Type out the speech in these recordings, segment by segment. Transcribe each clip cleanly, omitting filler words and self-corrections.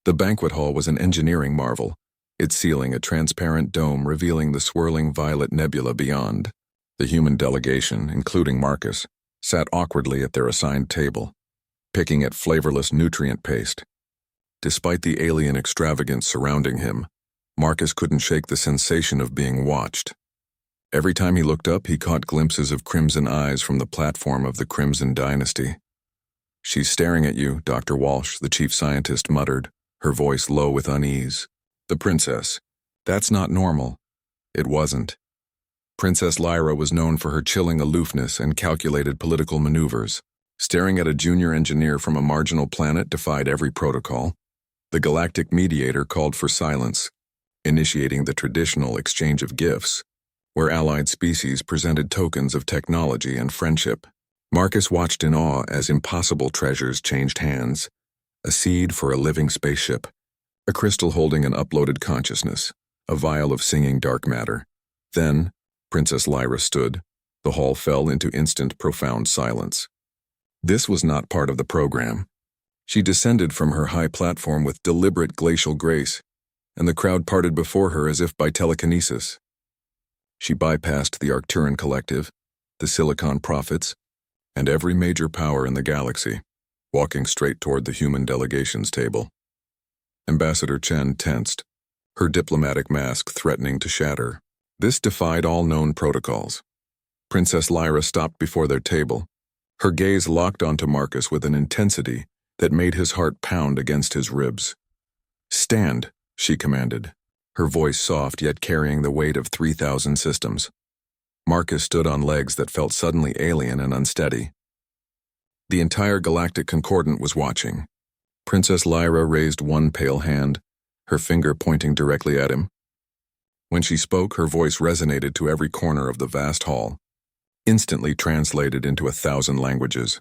The banquet hall was an engineering marvel, its ceiling a transparent dome revealing the swirling violet nebula beyond. The human delegation, including Marcus, sat awkwardly at their assigned table, picking at flavorless nutrient paste. Despite the alien extravagance surrounding him, Marcus couldn't shake the sensation of being watched. Every time he looked up, he caught glimpses of crimson eyes from the platform of the Crimson Dynasty. "She's staring at you," Dr. Walsh, the chief scientist, muttered, her voice low with unease. The princess. That's not normal. It wasn't. Princess Lyra was known for her chilling aloofness and calculated political maneuvers. Staring at a junior engineer from a marginal planet defied every protocol. The galactic mediator called for silence, initiating the traditional exchange of gifts, where allied species presented tokens of technology and friendship. Marcus watched in awe as impossible treasures changed hands. A seed for a living spaceship, a crystal holding an uploaded consciousness, a vial of singing dark matter. Then, Princess Lyra stood. The hall fell into instant, profound silence. This was not part of the program. She descended from her high platform with deliberate glacial grace, and the crowd parted before her as if by telekinesis. She bypassed the Arcturan Collective, the Silicon Prophets, and every major power in the galaxy, walking straight toward the human delegation's table. Ambassador Chen tensed, her diplomatic mask threatening to shatter. This defied all known protocols. Princess Lyra stopped before their table, her gaze locked onto Marcus with an intensity that made his heart pound against his ribs. "Stand," she commanded, her voice soft yet carrying the weight of 3,000 systems. Marcus stood on legs that felt suddenly alien and unsteady. The entire galactic concordant was watching. Princess Lyra raised one pale hand, her finger pointing directly at him. When she spoke, her voice resonated to every corner of the vast hall, instantly translated into 1,000 languages.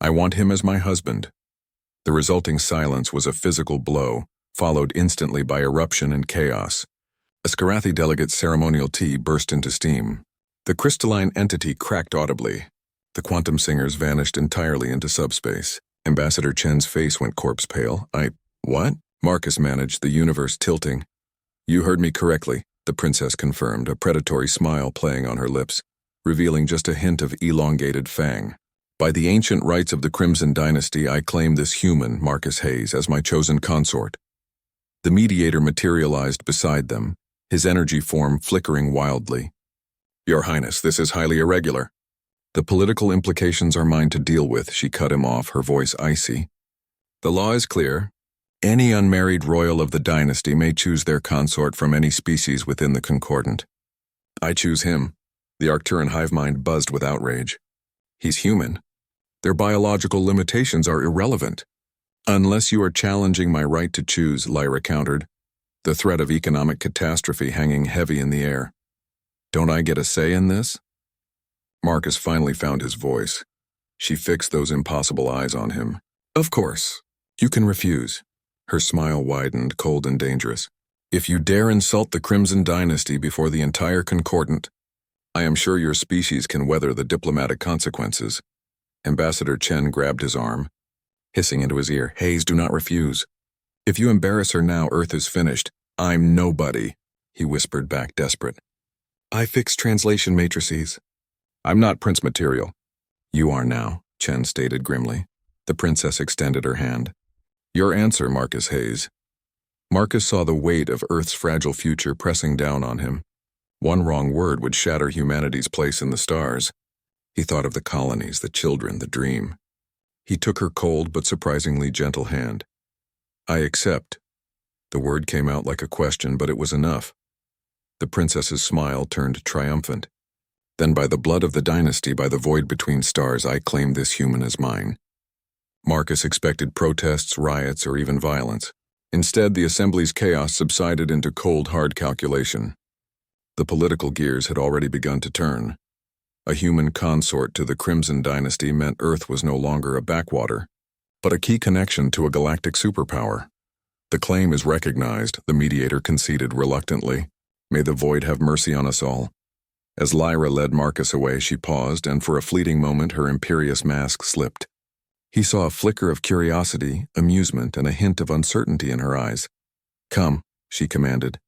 "I want him as my husband." The resulting silence was a physical blow, followed instantly by eruption and chaos. A Skarathi delegate's ceremonial tea burst into steam. The crystalline entity cracked audibly. The quantum singers vanished entirely into subspace. Ambassador Chen's face went corpse pale. What? Marcus managed, the universe tilting. "You heard me correctly," the princess confirmed, a predatory smile playing on her lips, revealing just a hint of elongated fang. "By the ancient rights of the Crimson Dynasty, I claim this human, Marcus Hayes, as my chosen consort." The mediator materialized beside them, his energy form flickering wildly. "Your Highness, this is highly irregular." "The political implications are mine to deal with," she cut him off, her voice icy. "The law is clear. Any unmarried royal of the dynasty may choose their consort from any species within the concordant. I choose him." The Arcturan hive mind buzzed with outrage. "He's human. Their biological limitations are irrelevant." "Unless you are challenging my right to choose," Lyra countered, the threat of economic catastrophe hanging heavy in the air. "Don't I get a say in this?" Marcus finally found his voice. She fixed those impossible eyes on him. "Of course. You can refuse." Her smile widened, cold and dangerous. "If you dare insult the Crimson Dynasty before the entire concordant, I am sure your species can weather the diplomatic consequences." Ambassador Chen grabbed his arm, hissing into his ear, "Hayes, do not refuse. If you embarrass her now, Earth is finished." "I'm nobody," he whispered back, desperate. "I fix translation matrices. I'm not prince material." "You are now," Chen stated grimly. The princess extended her hand. "Your answer, Marcus Hayes." Marcus saw the weight of Earth's fragile future pressing down on him. One wrong word would shatter humanity's place in the stars. He thought of the colonies, the children, the dream. He took her cold but surprisingly gentle hand. "I accept." The word came out like a question, but it was enough. The princess's smile turned triumphant. "Then by the blood of the dynasty, by the void between stars, I claim this human as mine." Marcus expected protests, riots, or even violence. Instead, the assembly's chaos subsided into cold, hard calculation. The political gears had already begun to turn. A human consort to the Crimson Dynasty meant Earth was no longer a backwater, but a key connection to a galactic superpower. "The claim is recognized," the mediator conceded reluctantly. "May the void have mercy on us all." As Lyra led Marcus away, she paused, and for a fleeting moment her imperious mask slipped. He saw a flicker of curiosity, amusement, and a hint of uncertainty in her eyes. "Come," she commanded.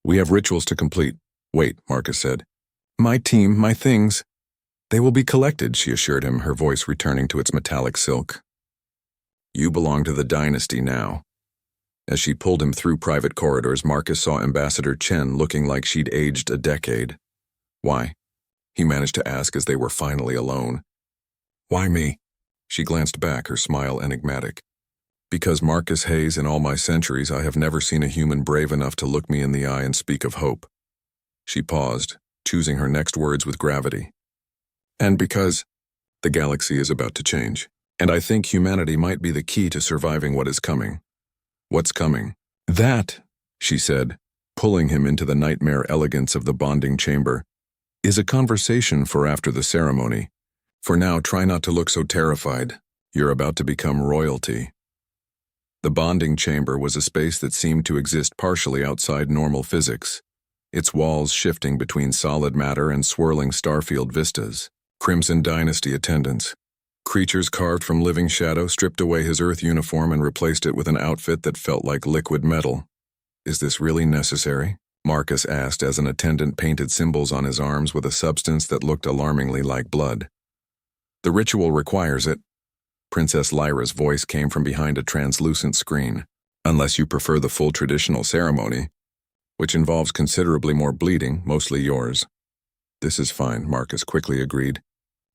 "We have rituals to complete." "Wait," Marcus said. "My team, my things." "They will be collected," she assured him, her voice returning to its metallic silk. "You belong to the Dynasty now." As she pulled him through private corridors, Marcus saw Ambassador Chen looking like she'd aged a decade. "Why?" he managed to ask as they were finally alone. "Why me?" She glanced back, her smile enigmatic. "Because Marcus Hayes, in all my centuries, I have never seen a human brave enough to look me in the eye and speak of hope." She paused, choosing her next words with gravity. "And because the galaxy is about to change, and I think humanity might be the key to surviving what is coming." "What's coming?" "That," she said, pulling him into the nightmare elegance of the bonding chamber, "is a conversation for after the ceremony. For now, try not to look so terrified. You're about to become royalty." The bonding chamber was a space that seemed to exist partially outside normal physics, its walls shifting between solid matter and swirling starfield vistas. Crimson Dynasty attendants. Creatures carved from living shadow stripped away his Earth uniform and replaced it with an outfit that felt like liquid metal. "Is this really necessary?" Marcus asked as an attendant painted symbols on his arms with a substance that looked alarmingly like blood. "The ritual requires it." Princess Lyra's voice came from behind a translucent screen. "Unless you prefer the full traditional ceremony, which involves considerably more bleeding, mostly yours." "This is fine," Marcus quickly agreed,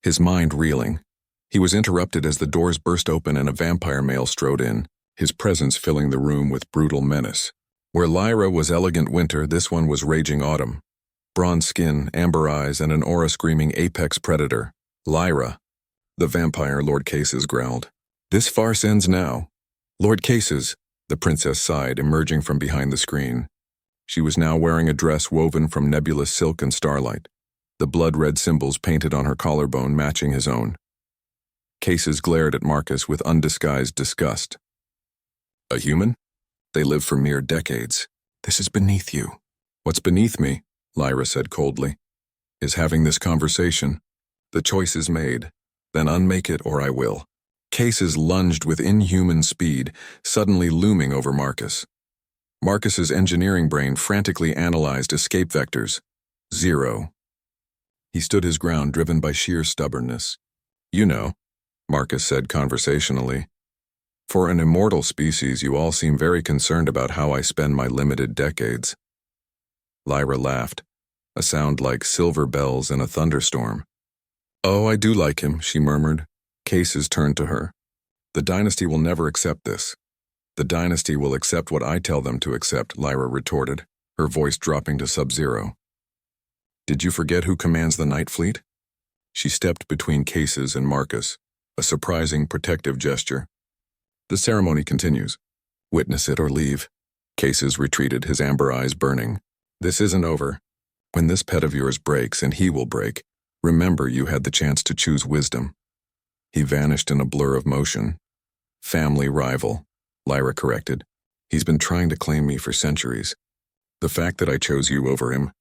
his mind reeling. He was interrupted as the doors burst open and a vampire male strode in, his presence filling the room with brutal menace. Where Lyra was elegant winter, this one was raging autumn. Bronze skin, amber eyes, and an aura screaming apex predator. "Lyra," the vampire Lord Cases growled. "This farce ends now." "Lord Cases," the princess sighed, emerging from behind the screen. She was now wearing a dress woven from nebulous silk and starlight, the blood-red symbols painted on her collarbone matching his own. Cases glared at Marcus with undisguised disgust. "A human? They live for mere decades. This is beneath you." "What's beneath me?" Lyra said coldly. "Is having this conversation. The choice is made. Then unmake it or I will." Cases lunged with inhuman speed, suddenly looming over Marcus. Marcus's engineering brain frantically analyzed escape vectors. 0. He stood his ground, driven by sheer stubbornness. "You know," Marcus said conversationally. "For an immortal species, you all seem very concerned about how I spend my limited decades." Lyra laughed, a sound like silver bells in a thunderstorm. "Oh, I do like him," she murmured. Cases turned to her. "The Dynasty will never accept this." "The Dynasty will accept what I tell them to accept," Lyra retorted, her voice dropping to sub-zero. "Did you forget who commands the Night Fleet?" She stepped between Cases and Marcus, a surprising protective gesture. "The ceremony continues. Witness it or leave." Cases retreated, his amber eyes burning. "This isn't over. When this pet of yours breaks, and he will break, remember you had the chance to choose wisdom." He vanished in a blur of motion. "Family rival," Lyra corrected. "He's been trying to claim me for centuries. The fact that I chose you over him,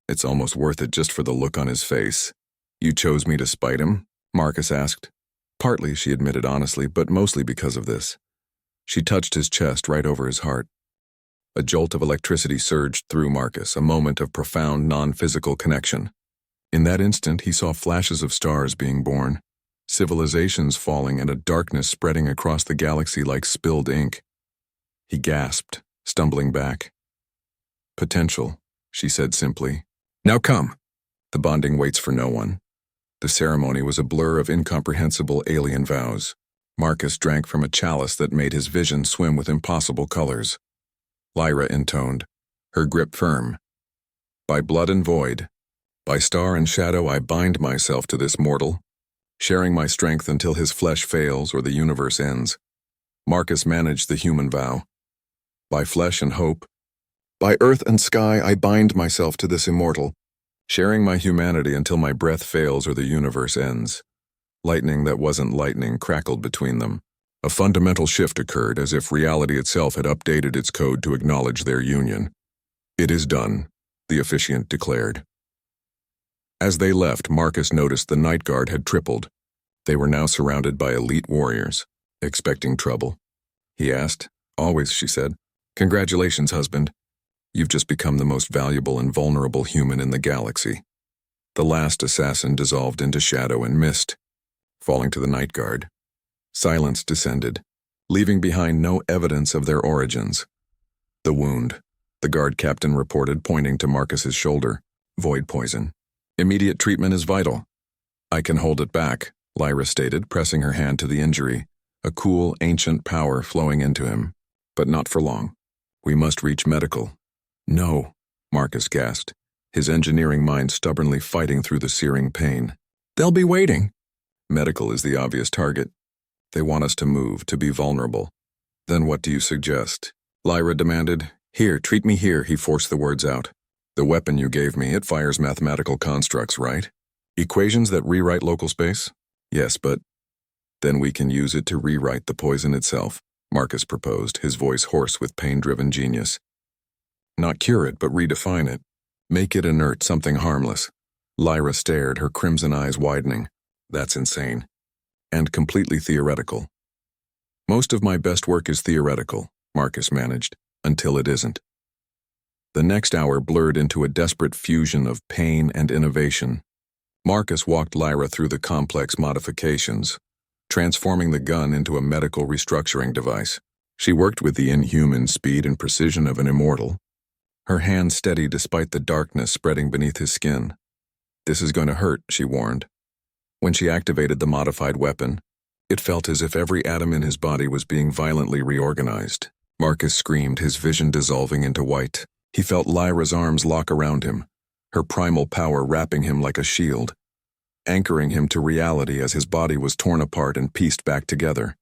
it's almost worth it just for the look on his face." "You chose me to spite him?" Marcus asked. "Partly," she admitted honestly, "but mostly because of this." She touched his chest right over his heart. A jolt of electricity surged through Marcus, a moment of profound non-physical connection. In that instant, he saw flashes of stars being born, civilizations falling, and a darkness spreading across the galaxy like spilled ink. He gasped, stumbling back. "Potential," she said simply. "Now come." The bonding waits for no one. The ceremony was a blur of incomprehensible alien vows. Marcus drank from a chalice that made his vision swim with impossible colors. Lyra intoned, her grip firm. "By blood and void, by star and shadow I bind myself to this mortal, sharing my strength until his flesh fails or the universe ends." Marcus managed the human vow. "By flesh and hope, by earth and sky I bind myself to this immortal, sharing my humanity until my breath fails or the universe ends." Lightning that wasn't lightning crackled between them. A fundamental shift occurred, as if reality itself had updated its code to acknowledge their union. "It is done," the officiant declared. As they left, Marcus noticed the night guard had tripled. They were now surrounded by elite warriors. Expecting trouble? He asked. Always, she said. Congratulations, husband. You've just become the most valuable and vulnerable human in the galaxy. The last assassin dissolved into shadow and mist, falling to the night guard. Silence descended, leaving behind no evidence of their origins. The wound, the guard captain reported, pointing to Marcus's shoulder. Void poison. Immediate treatment is vital. I can hold it back, Lyra stated, pressing her hand to the injury, a cool, ancient power flowing into him. But not for long. We must reach medical. No, Marcus gasped, his engineering mind stubbornly fighting through the searing pain. They'll be waiting. Medical is the obvious target. They want us to move, to be vulnerable. Then what do you suggest? Lyra demanded. Here, treat me here, he forced the words out. The weapon you gave me, it fires mathematical constructs, right? Equations that rewrite local space? Yes, but then we can use it to rewrite the poison itself, Marcus proposed, his voice hoarse with pain-driven genius. Not cure it, but redefine it. Make it inert, something harmless. Lyra stared, her crimson eyes widening. That's insane. And completely theoretical. Most of my best work is theoretical, Marcus managed, until it isn't. The next hour blurred into a desperate fusion of pain and innovation. Marcus walked Lyra through the complex modifications, transforming the gun into a medical restructuring device. She worked with the inhuman speed and precision of an immortal, her hand steady despite the darkness spreading beneath his skin. This is going to hurt, she warned. When she activated the modified weapon, it felt as if every atom in his body was being violently reorganized. Marcus screamed, his vision dissolving into white. He felt Lyra's arms lock around him, her primal power wrapping him like a shield, anchoring him to reality as his body was torn apart and pieced back together.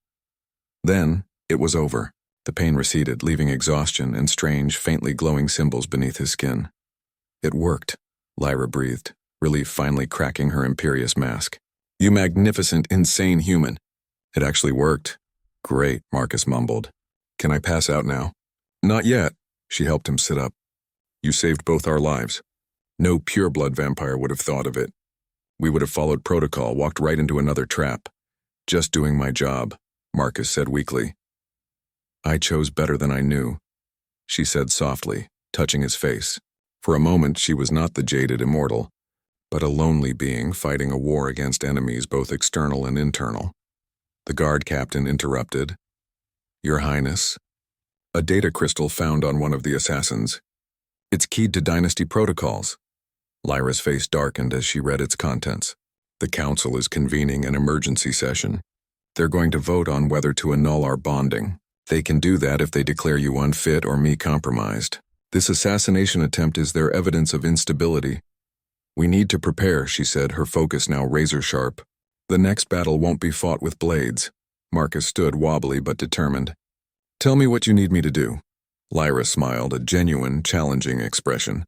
Then, it was over. The pain receded, leaving exhaustion and strange, faintly glowing symbols beneath his skin. It worked, Lyra breathed, relief finally cracking her imperious mask. You magnificent, insane human. It actually worked. Great, Marcus mumbled. Can I pass out now? Not yet. She helped him sit up. You saved both our lives. No pure-blood vampire would have thought of it. We would have followed protocol, walked right into another trap. Just doing my job, Marcus said weakly. I chose better than I knew, she said softly, touching his face. For a moment, she was not the jaded immortal, but a lonely being fighting a war against enemies both external and internal. The guard captain interrupted. Your Highness, a data crystal found on one of the assassins. It's keyed to Dynasty protocols. Lyra's face darkened as she read its contents. The Council is convening an emergency session. They're going to vote on whether to annul our bonding. They can do that if they declare you unfit or me compromised. This assassination attempt is their evidence of instability. We need to prepare, she said, her focus now razor-sharp. The next battle won't be fought with blades. Marcus stood wobbly but determined. Tell me what you need me to do. Lyra smiled, a genuine, challenging expression.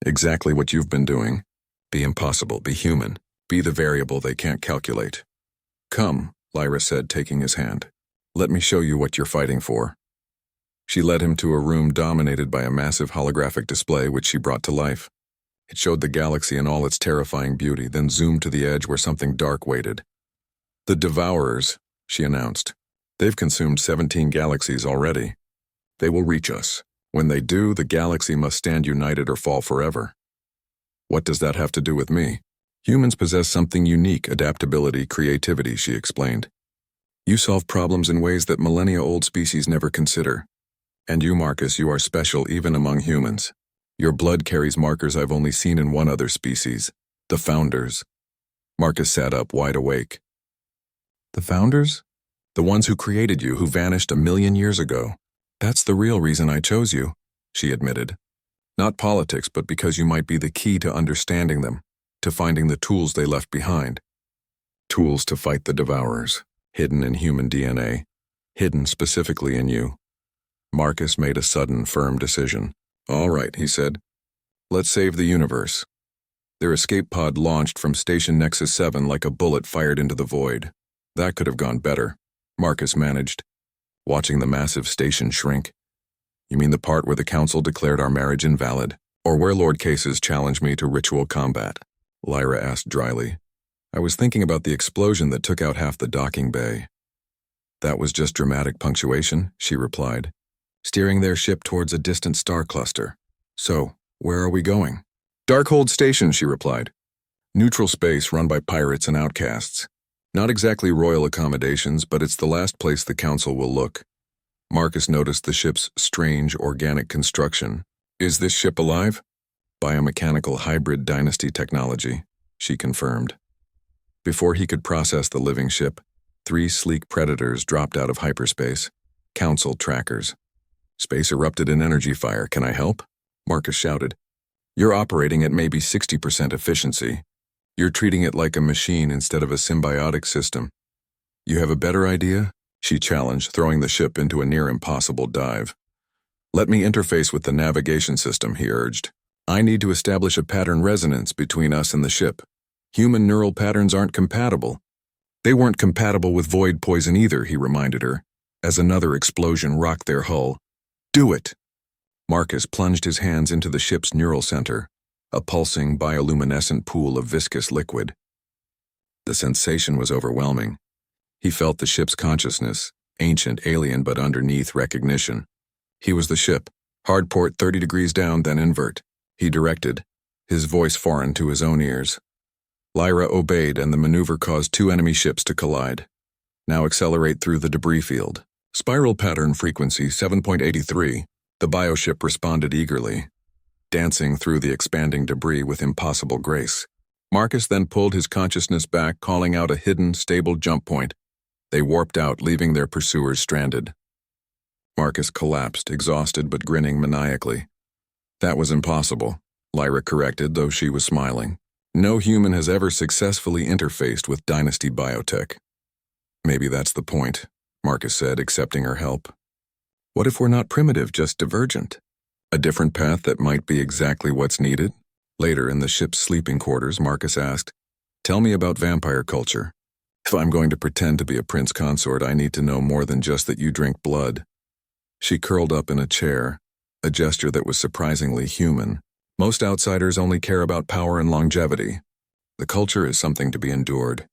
Exactly what you've been doing. Be impossible, be human. Be the variable they can't calculate. Come, Lyra said, taking his hand. Let me show you what you're fighting for. She led him to a room dominated by a massive holographic display which she brought to life. It showed the galaxy in all its terrifying beauty, then zoomed to the edge where something dark waited. The Devourers, she announced. They've consumed 17 galaxies already. They will reach us. When they do, the galaxy must stand united or fall forever. What does that have to do with me? Humans possess something unique, adaptability, creativity, she explained. You solve problems in ways that millennia-old species never consider. And you, Marcus, you are special even among humans. Your blood carries markers I've only seen in one other species, the Founders. Marcus sat up, wide awake. The Founders? The ones who created you, who vanished 1,000,000 years ago. That's the real reason I chose you, she admitted. Not politics, but because you might be the key to understanding them, to finding the tools they left behind. Tools to fight the Devourers, hidden in human DNA, hidden specifically in you. Marcus made a sudden, firm decision. All right, he said. Let's save the universe. Their escape pod launched from Station Nexus 7 like a bullet fired into the void. That could have gone better, Marcus managed, watching the massive station shrink. You mean the part where the Council declared our marriage invalid, or where Lord Cases challenged me to ritual combat? Lyra asked dryly. I was thinking about the explosion that took out half the docking bay. That was just dramatic punctuation, she replied, steering their ship towards a distant star cluster. So, where are we going? Darkhold Station, she replied. Neutral space run by pirates and outcasts. Not exactly royal accommodations, but it's the last place the council will look. Marcus noticed the ship's strange organic construction. Is this ship alive? Biomechanical hybrid Dynasty technology, she confirmed. Before he could process the living ship, 3 sleek predators dropped out of hyperspace. Council trackers. Space erupted in energy fire. Can I help? Marcus shouted. You're operating at maybe 60% efficiency. You're treating it like a machine instead of a symbiotic system. You have a better idea? She challenged, throwing the ship into a near-impossible dive. Let me interface with the navigation system, he urged. I need to establish a pattern resonance between us and the ship. Human neural patterns aren't compatible. They weren't compatible with void poison either, he reminded her, as another explosion rocked their hull. Do it! Marcus plunged his hands into the ship's neural center, a pulsing bioluminescent pool of viscous liquid. The sensation was overwhelming. He felt the ship's consciousness, ancient, alien, but underneath recognition. He was the ship. Hard port 30 degrees down, then invert. He directed, his voice foreign to his own ears. Lyra obeyed, and the maneuver caused 2 enemy ships to collide. Now accelerate through the debris field. Spiral pattern frequency 7.83. The bioship responded eagerly, dancing through the expanding debris with impossible grace. Marcus then pulled his consciousness back, calling out a hidden, stable jump point. They warped out, leaving their pursuers stranded. Marcus collapsed, exhausted but grinning maniacally. That was impossible, Lyra corrected, though she was smiling. No human has ever successfully interfaced with Dynasty biotech. Maybe that's the point, Marcus said, accepting her help. What if we're not primitive, just divergent? A different path that might be exactly what's needed? Later, in the ship's sleeping quarters, Marcus asked, Tell me about vampire culture. If I'm going to pretend to be a prince consort, I need to know more than just that you drink blood. She curled up in a chair, a gesture that was surprisingly human. Most outsiders only care about power and longevity. The culture is something to be endured.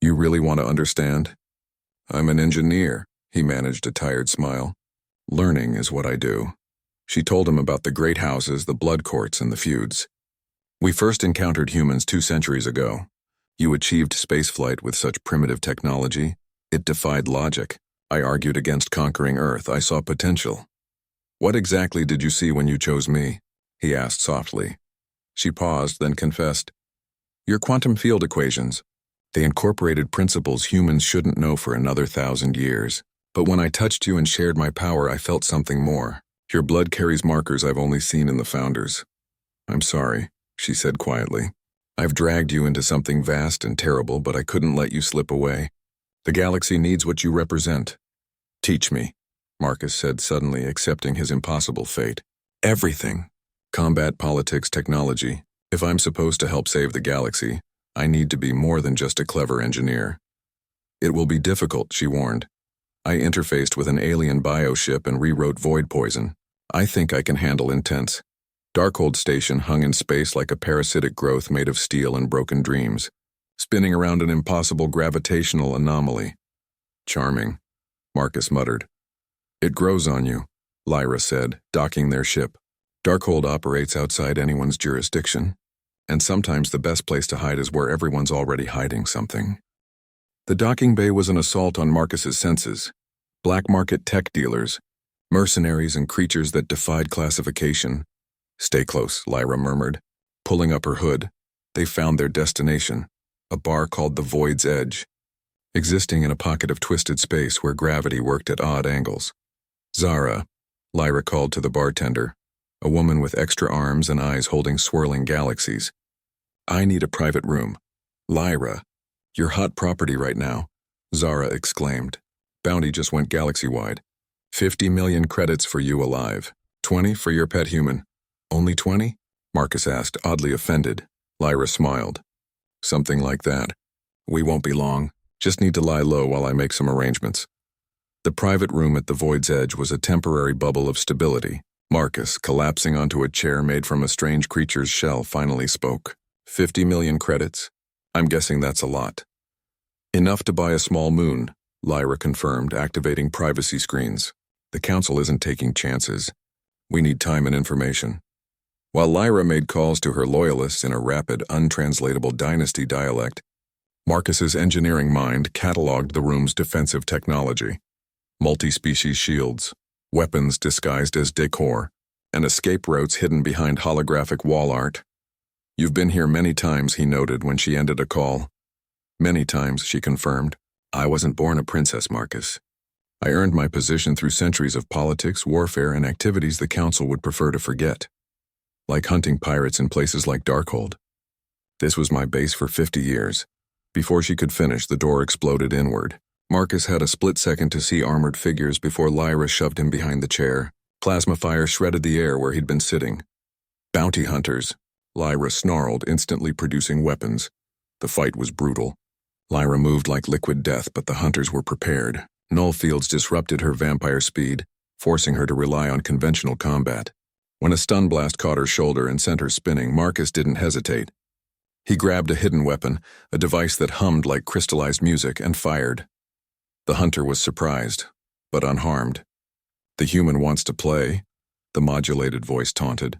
You really want to understand? I'm an engineer, he managed a tired smile. Learning is what I do. She told him about the great houses, the blood courts, and the feuds. We first encountered humans 2 centuries ago. You achieved spaceflight with such primitive technology. It defied logic. I argued against conquering Earth. I saw potential. What exactly did you see when you chose me? He asked softly. She paused, then confessed. Your quantum field equations. They incorporated principles humans shouldn't know for another 1,000 years. But when I touched you and shared my power, I felt something more. Your blood carries markers I've only seen in the Founders. I'm sorry, she said quietly. I've dragged you into something vast and terrible, but I couldn't let you slip away. The galaxy needs what you represent. Teach me, Marcus said suddenly, accepting his impossible fate. Everything. Combat, politics, technology. If I'm supposed to help save the galaxy, I need to be more than just a clever engineer. It will be difficult, she warned. I interfaced with an alien bioship and rewrote void poison. I think I can handle intense. Darkhold Station hung in space like a parasitic growth made of steel and broken dreams, spinning around an impossible gravitational anomaly. Charming, Marcus muttered. It grows on you, Lyra said, docking their ship. Darkhold operates outside anyone's jurisdiction, and sometimes the best place to hide is where everyone's already hiding something. The docking bay was an assault on Marcus's senses. Black market tech dealers, mercenaries and creatures that defied classification. Stay close, Lyra murmured. Pulling up her hood, they found their destination, a bar called the Void's Edge, existing in a pocket of twisted space where gravity worked at odd angles. Zara, Lyra called to the bartender, a woman with extra arms and eyes holding swirling galaxies. I need a private room. Lyra, you're hot property right now, Zara exclaimed. Bounty just went galaxy-wide. 50 million credits for you alive. 20 for your pet human. Only 20? Marcus asked, oddly offended. Lyra smiled. Something like that. We won't be long. Just need to lie low while I make some arrangements. The private room at the Void's Edge was a temporary bubble of stability. Marcus, collapsing onto a chair made from a strange creature's shell, finally spoke. 50 million credits? I'm guessing that's a lot. Enough to buy a small moon, Lyra confirmed, activating privacy screens. The Council isn't taking chances. We need time and information. While Lyra made calls to her loyalists in a rapid, untranslatable Dynasty dialect, Marcus's engineering mind cataloged the room's defensive technology. Multi-species shields, weapons disguised as decor, and escape routes hidden behind holographic wall art. You've been here many times, he noted when she ended a call. Many times, she confirmed. I wasn't born a princess, Marcus. I earned my position through centuries of politics, warfare, and activities the Council would prefer to forget. Like hunting pirates in places like Darkhold. This was my base for 50 years. Before she could finish, the door exploded inward. Marcus had a split second to see armored figures before Lyra shoved him behind the chair. Plasma fire shredded the air where he'd been sitting. Bounty hunters, Lyra snarled, instantly producing weapons. The fight was brutal. Lyra moved like liquid death, but the hunters were prepared. Null fields disrupted her vampire speed, forcing her to rely on conventional combat. When a stun blast caught her shoulder and sent her spinning, Marcus didn't hesitate. He grabbed a hidden weapon, a device that hummed like crystallized music, and fired. The hunter was surprised, but unharmed. The human wants to play, the modulated voice taunted.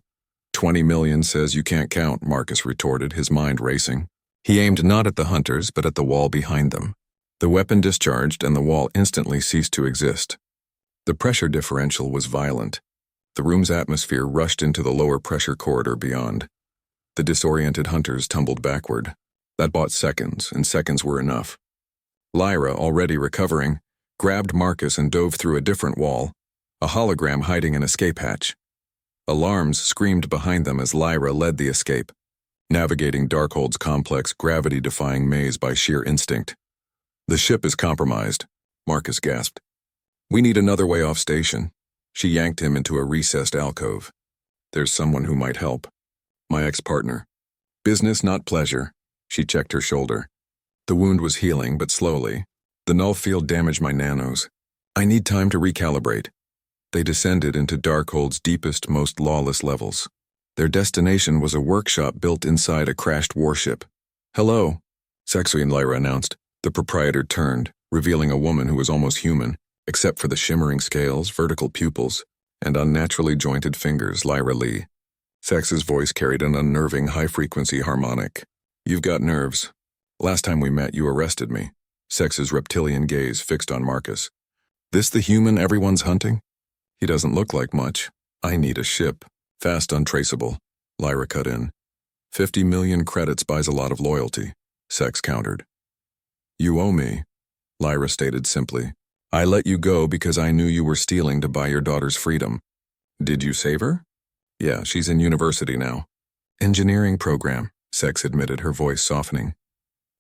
20 million says you can't count, Marcus retorted, his mind racing. He aimed not at the hunters, but at the wall behind them. The weapon discharged, and the wall instantly ceased to exist. The pressure differential was violent. The room's atmosphere rushed into the lower pressure corridor beyond. The disoriented hunters tumbled backward. That bought seconds, and seconds were enough. Lyra, already recovering, grabbed Marcus and dove through a different wall, a hologram hiding an escape hatch. Alarms screamed behind them as Lyra led the escape, navigating Darkhold's complex, gravity-defying maze by sheer instinct. The ship is compromised, Marcus gasped. We need another way off station. She yanked him into a recessed alcove. There's someone who might help. My ex-partner. Business, not pleasure. She checked her shoulder. The wound was healing, but slowly. The null field damaged my nanos. I need time to recalibrate. They descended into Darkhold's deepest, most lawless levels. Their destination was a workshop built inside a crashed warship. Hello, Saxoin Lyra announced. The proprietor turned, revealing a woman who was almost human, except for the shimmering scales, vertical pupils, and unnaturally jointed fingers. Lyra Li. Sex's voice carried an unnerving high-frequency harmonic. You've got nerves. Last time we met, you arrested me. Sex's reptilian gaze fixed on Marcus. This the human everyone's hunting? He doesn't look like much. I need a ship. Fast, untraceable. Lyra cut in. 50 million credits buys a lot of loyalty. Sex countered. You owe me, Lyra stated simply. I let you go because I knew you were stealing to buy your daughter's freedom. Did you save her? Yeah, she's in university now. Engineering program, Sex admitted, her voice softening.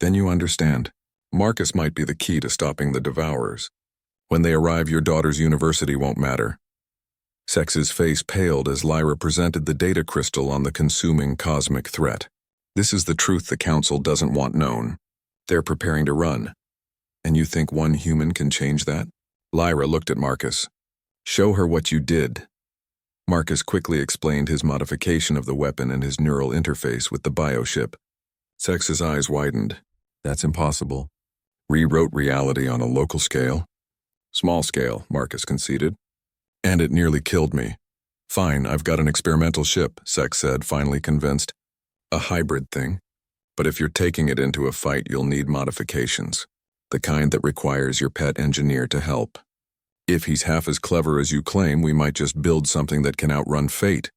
Then you understand. Marcus might be the key to stopping the Devourers. When they arrive, your daughter's university won't matter. Sex's face paled as Lyra presented the data crystal on the consuming cosmic threat. This is the truth the Council doesn't want known. They're preparing to run. And you think one human can change that? Lyra looked at Marcus. Show her what you did. Marcus quickly explained his modification of the weapon and his neural interface with the bioship. Sex's eyes widened. That's impossible. Rewrote reality on a local scale? Small scale, Marcus conceded. And it nearly killed me. Fine, I've got an experimental ship, Sex said, finally convinced. A hybrid thing. But if you're taking it into a fight, you'll need modifications. The kind that requires your pet engineer to help. If he's half as clever as you claim, we might just build something that can outrun fate.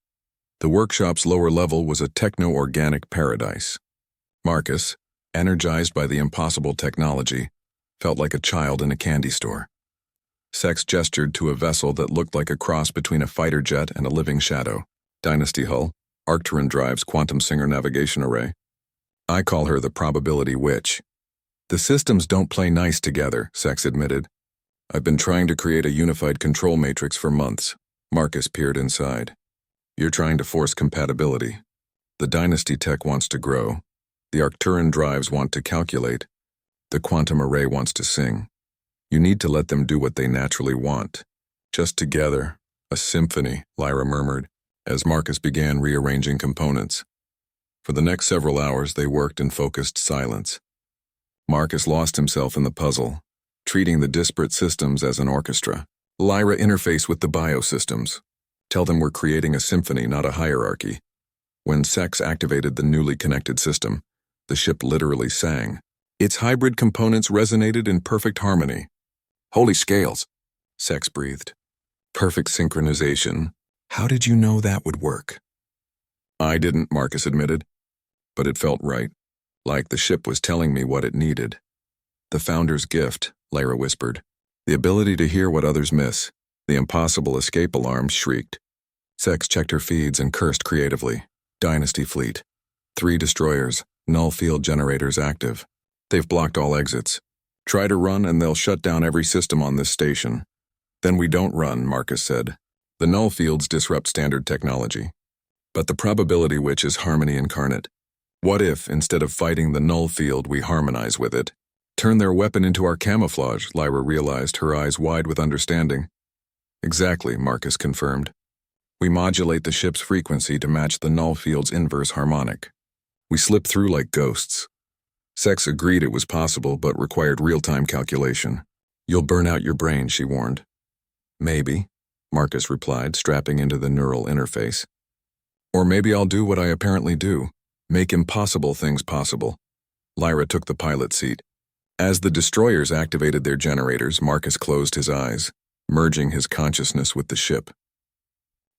The workshop's lower level was a techno-organic paradise. Marcus, energized by the impossible technology, felt like a child in a candy store. Sex gestured to a vessel that looked like a cross between a fighter jet and a living shadow. Dynasty hull, Arcturine drives quantum singer navigation array. I call her the probability witch. The systems don't play nice together, Sex admitted. I've been trying to create a unified control matrix for months. Marcus peered inside. You're trying to force compatibility. The Dynasty tech wants to grow. The Arcturine drives want to calculate. The quantum array wants to sing. You need to let them do what they naturally want. Just together, a symphony, Lyra murmured, as Marcus began rearranging components. For the next several hours, they worked in focused silence. Marcus lost himself in the puzzle, treating the disparate systems as an orchestra. Lyra interface with the biosystems. Tell them we're creating a symphony, not a hierarchy. When Sex activated the newly connected system, the ship literally sang. Its hybrid components resonated in perfect harmony. Holy scales, Sex breathed. Perfect synchronization. How did you know that would work? I didn't, Marcus admitted. But it felt right, like the ship was telling me what it needed. The Founder's gift, Lyra whispered. The ability to hear what others miss. The impossible escape alarms shrieked. Sex checked her feeds and cursed creatively. Dynasty fleet. 3 destroyers, null field generators active. They've blocked all exits. Try to run and they'll shut down every system on this station. Then we don't run, Marcus said. The null fields disrupt standard technology. But the probability which is harmony incarnate. What if, instead of fighting the null field, we harmonize with it? Turn their weapon into our camouflage, Lyra realized, her eyes wide with understanding. Exactly, Marcus confirmed. We modulate the ship's frequency to match the null field's inverse harmonic. We slip through like ghosts. Sex agreed it was possible, but required real-time calculation. You'll burn out your brain, she warned. Maybe, Marcus replied, strapping into the neural interface. Or maybe I'll do what I apparently do, make impossible things possible. Lyra took the pilot seat. As the destroyers activated their generators, Marcus closed his eyes, merging his consciousness with the ship.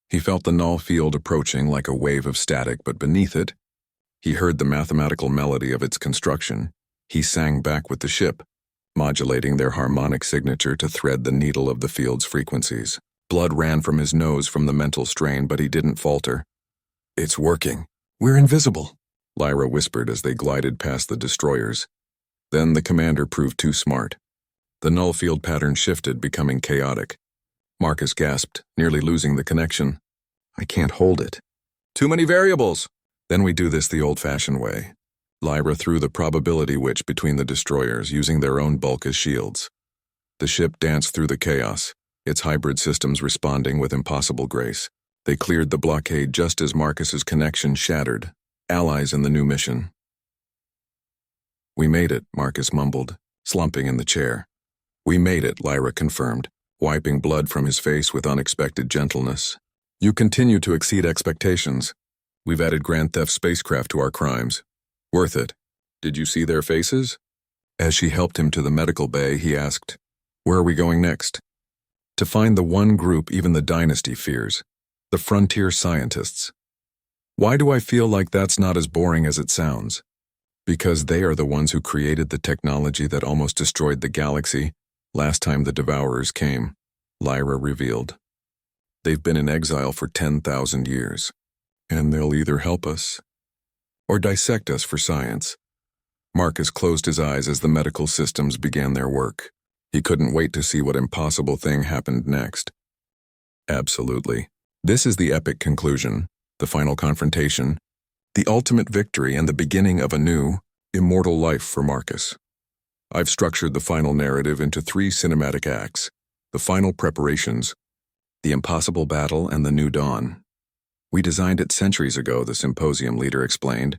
He felt the null field approaching like a wave of static, but beneath it, he heard the mathematical melody of its construction. He sang back with the ship, modulating their harmonic signature to thread the needle of the field's frequencies. Blood ran from his nose from the mental strain, but he didn't falter. It's working. We're invisible, Lyra whispered as they glided past the destroyers. Then the commander proved too smart. The null field pattern shifted, becoming chaotic. Marcus gasped, nearly losing the connection. I can't hold it. Too many variables. Then we do this the old-fashioned way. Lyra threw the probability witch between the destroyers, using their own bulk as shields. The ship danced through the chaos, its hybrid systems responding with impossible grace. They cleared the blockade just as Marcus's connection shattered. Allies in the new mission. We made it, Marcus mumbled, slumping in the chair. We made it, Lyra confirmed, wiping blood from his face with unexpected gentleness. You continue to exceed expectations. We've added Grand Theft spacecraft to our crimes. Worth it. Did you see their faces? As she helped him to the medical bay, he asked, Where are we going next? To find the one group even the Dynasty fears. The frontier scientists. Why do I feel like that's not as boring as it sounds? Because they are the ones who created the technology that almost destroyed the galaxy last time the Devourers came, Lyra revealed. They've been in exile for 10,000 years, and they'll either help us or dissect us for science. Marcus closed his eyes as the medical systems began their work. He couldn't wait to see what impossible thing happened next. Absolutely. This is the epic conclusion, the final confrontation, the ultimate victory and the beginning of a new, immortal life for Marcus. I've structured the final narrative into 3 cinematic acts, the final preparations, the impossible battle, and the new dawn. We designed it centuries ago, the symposium leader explained,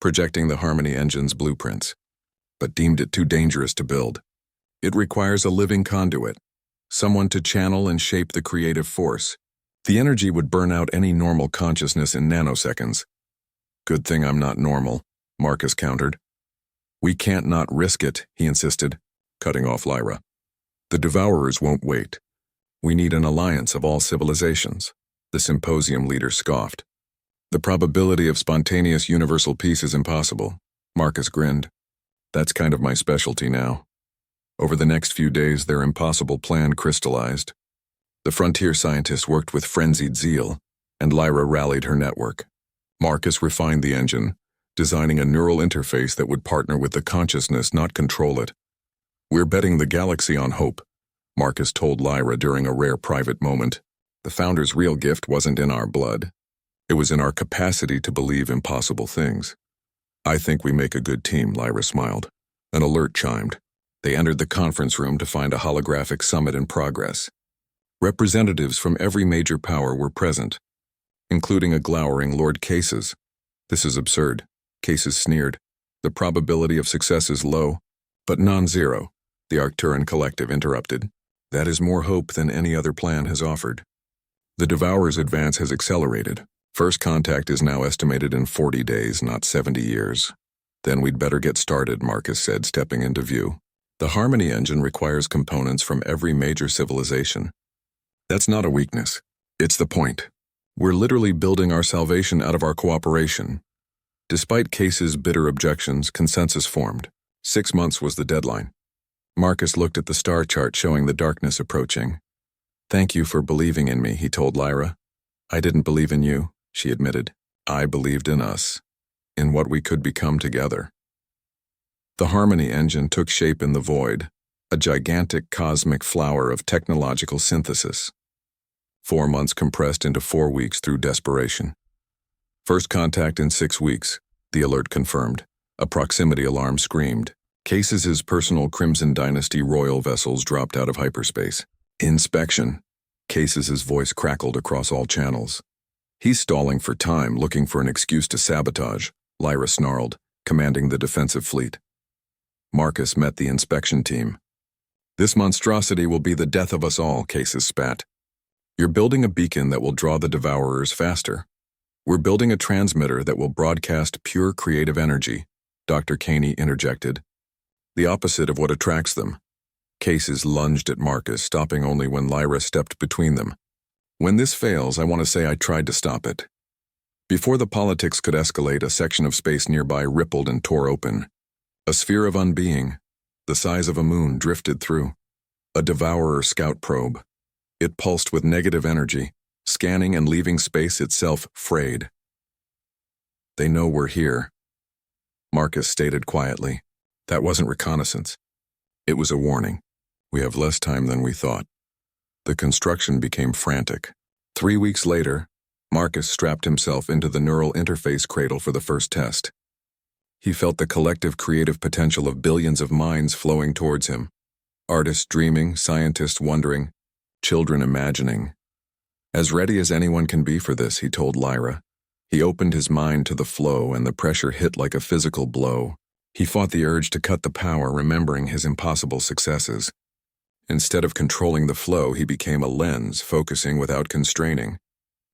projecting the Harmony engine's blueprints, but deemed it too dangerous to build. It requires a living conduit, someone to channel and shape the creative force. The energy would burn out any normal consciousness in nanoseconds. Good thing I'm not normal, Marcus countered. We can't not risk it, he insisted, cutting off Lyra. The Devourers won't wait. We need an alliance of all civilizations, the symposium leader scoffed. The probability of spontaneous universal peace is impossible, Marcus grinned. That's kind of my specialty now. Over the next few days, their impossible plan crystallized. The frontier scientists worked with frenzied zeal, and Lyra rallied her network. Marcus refined the engine, designing a neural interface that would partner with the consciousness, not control it. We're betting the galaxy on hope, Marcus told Lyra during a rare private moment. The Founder's real gift wasn't in our blood. It was in our capacity to believe impossible things. I think we make a good team, Lyra smiled. An alert chimed. They entered the conference room to find a holographic summit in progress. Representatives from every major power were present, including a glowering Lord Cases. This is absurd. Cases sneered. The probability of success is low, but non-zero, the Arcturan Collective interrupted. That is more hope than any other plan has offered. The Devourers' advance has accelerated. First contact is now estimated in 40 days, not 70 years. Then we'd better get started, Marcus said, stepping into view. The Harmony engine requires components from every major civilization. That's not a weakness. It's the point. We're literally building our salvation out of our cooperation. Despite Case's bitter objections, consensus formed. 6 months was the deadline. Marcus looked at the star chart showing the darkness approaching. Thank you for believing in me, he told Lyra. I didn't believe in you, she admitted. I believed in us, in what we could become together. The Harmony engine took shape in the void, a gigantic cosmic flower of technological synthesis. 4 months compressed into 4 weeks through desperation. First contact in 6 weeks, the alert confirmed. A proximity alarm screamed. Case's personal Crimson Dynasty royal vessels dropped out of hyperspace. Inspection. Case's voice crackled across all channels. He's stalling for time, looking for an excuse to sabotage, Lyra snarled, commanding the defensive fleet. Marcus met the inspection team. This monstrosity will be the death of us all, Cases spat. You're building a beacon that will draw the Devourers faster. We're building a transmitter that will broadcast pure creative energy, Dr. Caney interjected. The opposite of what attracts them. Cases lunged at Marcus, stopping only when Lyra stepped between them. When this fails, I want to say I tried to stop it. Before the politics could escalate, a section of space nearby rippled and tore open. A sphere of unbeing, the size of a moon, drifted through. A Devourer scout probe. It pulsed with negative energy, scanning and leaving space itself frayed. They know we're here, Marcus stated quietly. That wasn't reconnaissance. It was a warning. We have less time than we thought. The construction became frantic. 3 weeks later, Marcus strapped himself into the neural interface cradle for the first test. He felt the collective creative potential of billions of minds flowing towards him. Artists dreaming, scientists wondering, children imagining. As ready as anyone can be for this, he told Lyra. He opened his mind to the flow, and the pressure hit like a physical blow. He fought the urge to cut the power, remembering his impossible successes. Instead of controlling the flow, he became a lens, focusing without constraining.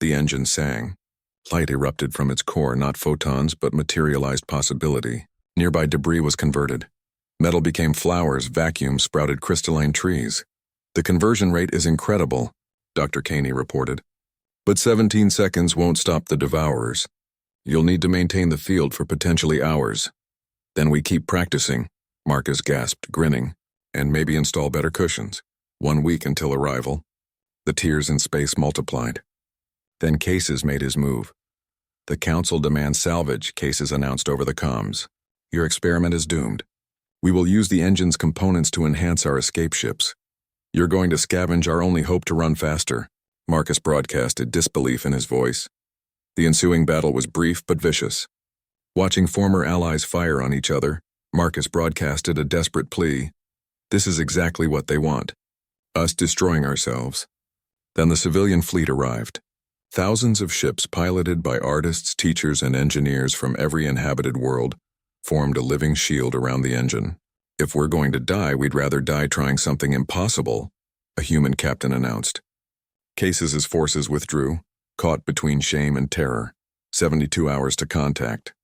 The engine sang. Light erupted from its core, not photons, but materialized possibility. Nearby debris was converted. Metal became flowers, vacuum sprouted crystalline trees. The conversion rate is incredible, Dr. Caney reported. But 17 seconds won't stop the Devourers. You'll need to maintain the field for potentially hours. Then we keep practicing, Marcus gasped, grinning, and maybe install better cushions. 1 week until arrival. The tears in space multiplied. Then Cases made his move. The Council demands salvage, Cases announced over the comms. Your experiment is doomed. We will use the engine's components to enhance our escape ships. You're going to scavenge our only hope to run faster, Marcus broadcasted, disbelief in his voice. The ensuing battle was brief but vicious. Watching former allies fire on each other, Marcus broadcasted a desperate plea. This is exactly what they want. Us destroying ourselves. Then the civilian fleet arrived. Thousands of ships piloted by artists, teachers, and engineers from every inhabited world formed a living shield around the engine. If we're going to die, we'd rather die trying something impossible, a human captain announced. Cases' forces withdrew, caught between shame and terror. 72 hours to contact.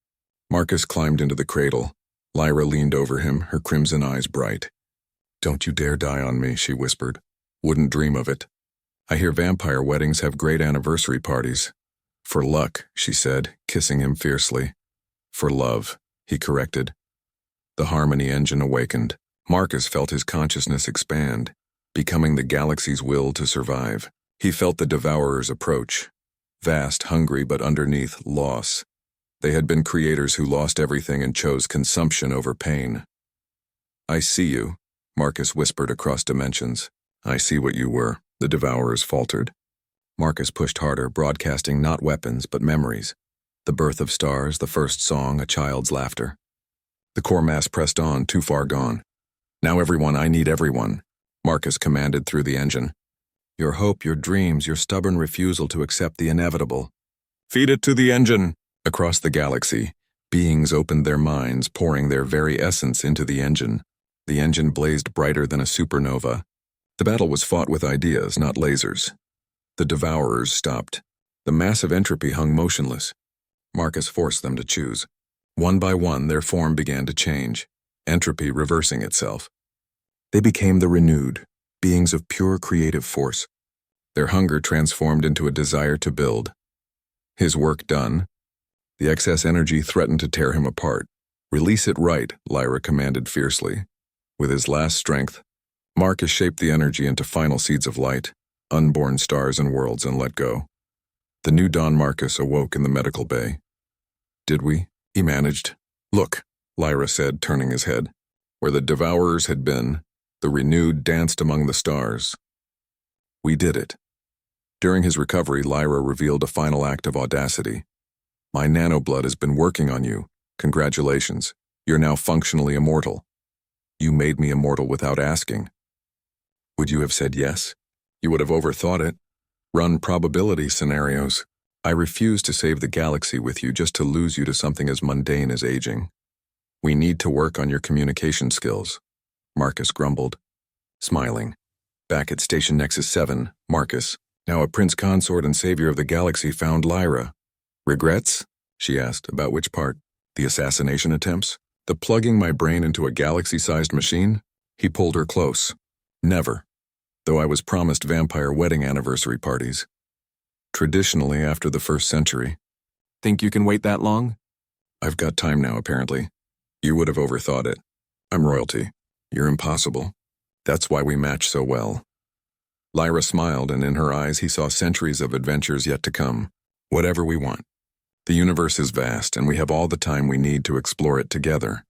Marcus climbed into the cradle. Lyra leaned over him, her crimson eyes bright. Don't you dare die on me, she whispered. Wouldn't dream of it. I hear vampire weddings have great anniversary parties. For luck, she said, kissing him fiercely. For love, he corrected. The Harmony engine awakened. Marcus felt his consciousness expand, becoming the galaxy's will to survive. He felt the Devourers approach. Vast, hungry, but underneath, loss. They had been creators who lost everything and chose consumption over pain. I see you, Marcus whispered across dimensions. I see what you were, the Devourers faltered. Marcus pushed harder, broadcasting not weapons, but memories. The birth of stars, the first song, a child's laughter. The core mass pressed on, too far gone. Now everyone, I need everyone, Marcus commanded through the engine. Your hope, your dreams, your stubborn refusal to accept the inevitable. Feed it to the engine, Across the galaxy, beings opened their minds, pouring their very essence into the engine. The engine blazed brighter than a supernova. The battle was fought with ideas, not lasers. The Devourers stopped. The massive entropy hung motionless. Marcus forced them to choose. One by one, their form began to change, entropy reversing itself. They became the renewed, beings of pure creative force. Their hunger transformed into a desire to build. His work done, the excess energy threatened to tear him apart. "Release it right," Lyra commanded fiercely. With his last strength, Marcus shaped the energy into final seeds of light, unborn stars and worlds, and let go. The new Don Marcus awoke in the medical bay. "Did we?" he managed. "Look," Lyra said, turning his head. Where the Devourers had been, the renewed danced among the stars. "We did it." During his recovery, Lyra revealed a final act of audacity. "My nanoblood has been working on you. Congratulations. You're now functionally immortal. You made me immortal without asking. Would you have said yes? You would have overthought it. Run probability scenarios. I refuse to save the galaxy with you just to lose you to something as mundane as aging. We need to work on your communication skills," Marcus grumbled, smiling. Back at Station Nexus 7, Marcus, now a prince consort and savior of the galaxy, found Lyra. "Regrets?" she asked. "About which part? The assassination attempts? The plugging my brain into a galaxy-sized machine?" He pulled her close. "Never. Though I was promised vampire wedding anniversary parties. Traditionally after the 1st century. Think you can wait that long? I've got time now, apparently. You would have overthought it. I'm royalty. You're impossible. That's why we match so well." Lyra smiled, and in her eyes he saw centuries of adventures yet to come. "Whatever we want. The universe is vast, and we have all the time we need to explore it together."